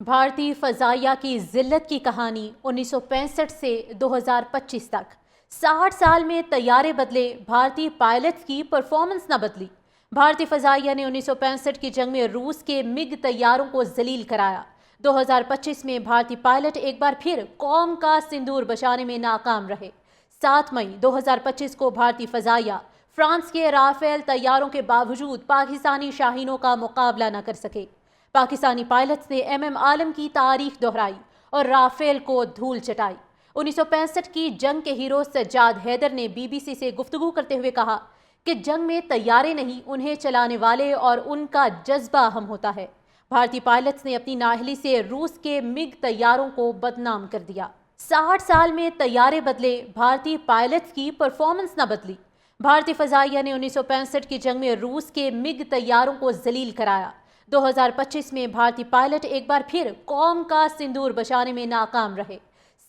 भारतीय फजाइया की जिल्लत की कहानी 1965 से 2025 तक 60 साल में तैयारे बदले, भारतीय पायलट्स की परफॉर्मेंस न बदली। भारतीय फजाइया ने 1965 की जंग में रूस के मिग तैयारों को जलील कराया। 2025 में भारतीय पायलट एक बार फिर कौम का सिंदूर बचाने में नाकाम रहे। 7 मई 2025 को भारतीय फजाइया फ्रांस के राफेल तैयारों के बावजूद पाकिस्तानी शाहीनों का मुकाबला न कर सके। पाकिस्तानी पायलट्स ने एमएम आलम की तारीख दोहराई और राफेल को धूल चटाई। 1965 की जंग के हीरो सज्जाद हैदर ने बीबीसी से गुफ्तगू करते हुए कहा कि जंग में तैयारे नहीं, उन्हें चलाने वाले और उनका जज्बा अहम होता है। भारतीय पायलट्स ने अपनी नाअहली से रूस के मिग तैयारों को बदनाम कर दिया। 60 साल में तैयारे बदले, भारतीय पायलट्स की परफॉर्मेंस न बदली। भारतीय फजाइया ने 1965 की जंग में रूस के मिग तैयारों को जलील कराया। 2025 में भारतीय पायलट एक बार फिर कौम का सिंदूर बचाने में नाकाम रहे।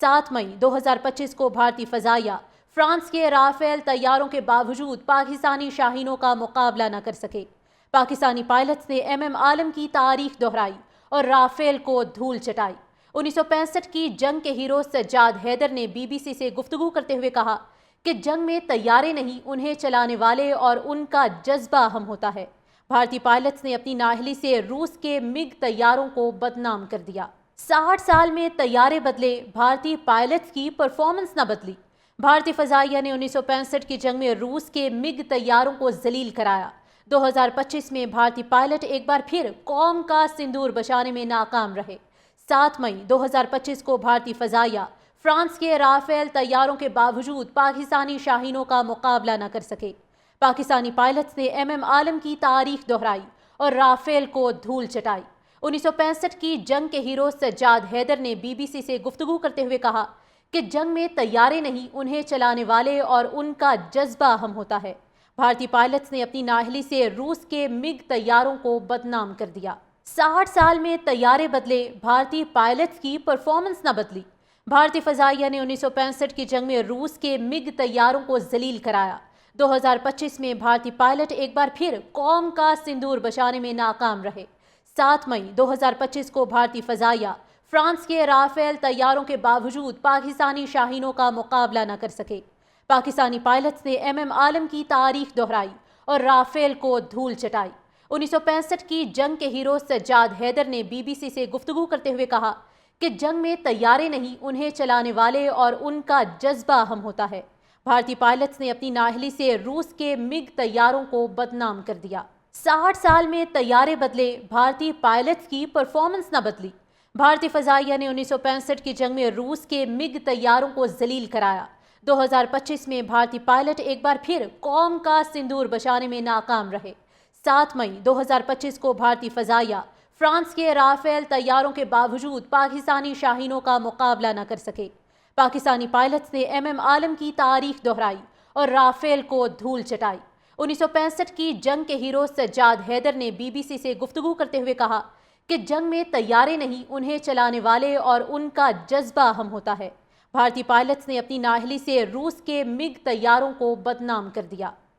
7 मई 2025 को भारतीय फजाइया फ्रांस के राफेल तैयारों के बावजूद पाकिस्तानी शाहीनों का मुकाबला न कर सके। पाकिस्तानी पायलट्स ने एमएम आलम की तारीख दोहराई और राफेल को धूल चटाई। 1965 की जंग के हीरो सज्जाद हैदर ने बीबीसी से गुफ्तगू करते हुए कहा कि जंग में तैयारे नहीं, उन्हें चलाने वाले और उनका जज्बा अहम होता है। भारतीय पायलट्स ने अपनी नाअहली से रूस के मिग तैयारों को बदनाम कर दिया। 60 साल में तैयारे बदले, भारतीय पायलट्स की परफॉर्मेंस न बदली। भारतीय फजाइया ने 1965 की जंग में रूस के मिग तैयारों को जलील कराया। 2025 में भारतीय पायलट एक बार फिर कौम का सिंदूर बचाने में नाकाम रहे। 7 मई 2025 को भारतीय फजाइया फ्रांस के राफेल तैयारों के बावजूद पाकिस्तानी शाहीनों का मुकाबला न कर सके। पाकिस्तानी पायलट्स ने एमएम आलम की तारीख दोहराई और राफेल को धूल चटाई। 1965 की जंग के हीरो सज्जाद हैदर ने बीबीसी से गुफ्तगू करते हुए कहा कि जंग में तैयारे नहीं, उन्हें चलाने वाले और उनका जज्बा अहम होता है। भारतीय पायलट्स ने अपनी नाअहली से रूस के मिग तैयारों को बदनाम कर दिया। 60 साल में तैयारे बदले, भारतीय पायलट्स की परफॉर्मेंस न बदली। भारतीय फजाइया ने 1965 की जंग में रूस के मिग तैयारों को जलील कराया। 2025 में भारतीय पायलट एक बार फिर कौम का सिंदूर बचाने में नाकाम रहे। 7 मई 2025 को भारतीय फजाइया फ्रांस के राफेल तैयारों के बावजूद पाकिस्तानी शाहीनों का मुकाबला न कर सके। पाकिस्तानी पायलट्स ने एमएम आलम की तारीख दोहराई और राफेल को धूल चटाई। 1965 की जंग के हीरो सज्जाद हैदर ने बीबीसी से गुफ्तगू करते हुए कहा कि जंग में तैयारे नहीं, उन्हें चलाने वाले और उनका जज्बा अहम होता है। भारतीय पायलट्स ने अपनी नाअहली से रूस के मिग तैयारों को बदनाम कर दिया। 60 साल में तैयारे बदले, भारतीय पायलट्स की परफॉर्मेंस न बदली। भारतीय फजाइया ने 1965 की जंग में रूस के मिग तैयारों को जलील कराया। 2025 में भारतीय पायलट एक बार फिर कौम का सिंदूर बचाने में नाकाम रहे। 7 मई 2025 को भारतीय फजाइया फ्रांस के राफेल तैयारों के बावजूद पाकिस्तानी शाहीनों का मुकाबला न कर सके। पाकिस्तानी पायलट्स ने एमएम आलम की तारीख दोहराई और राफेल को धूल चटाई। 1965 की जंग के हीरो सज्जाद हैदर ने बीबीसी से गुफ्तगू करते हुए कहा कि जंग में तैयारे नहीं, उन्हें चलाने वाले और उनका जज्बा अहम होता है। भारतीय पायलट्स ने अपनी नाअहली से रूस के मिग तैयारों को बदनाम कर दिया।